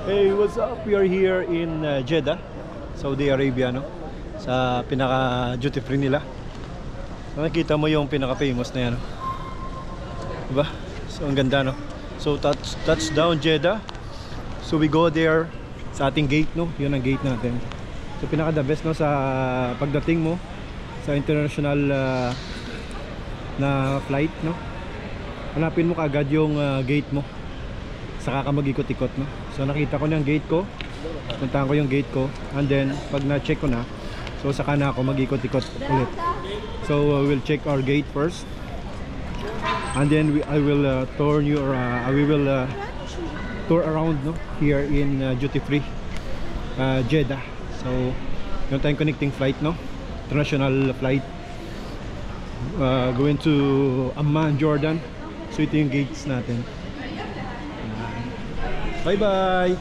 Hey, what's up? We are here in Jeddah, Saudi Arabia, no? Sa pinaka duty free nila. Nakikita mo yung pinaka famous na yan, no? Diba? So ang ganda, no? So touchdown Jeddah. So we go there sa ating gate, no? Yun ang gate natin. So pinaka the best, no, sa pagdating mo sa international na flight, no? Hanapin mo kaagad yung gate mo, saka ka mag-ikot-ikot, no? So nakita ko na yung gate ko, puntahan ko yung gate ko, and then pag na-check ko na, so saka na ako mag-ikot-ikot ulit. So we'll check our gate first, and then I will tour you, or we will tour around, no, here in duty free Jeddah. So yung tayong connecting flight, no, international flight going to Amman, Jordan. So ito yung gates natin. Bye bye.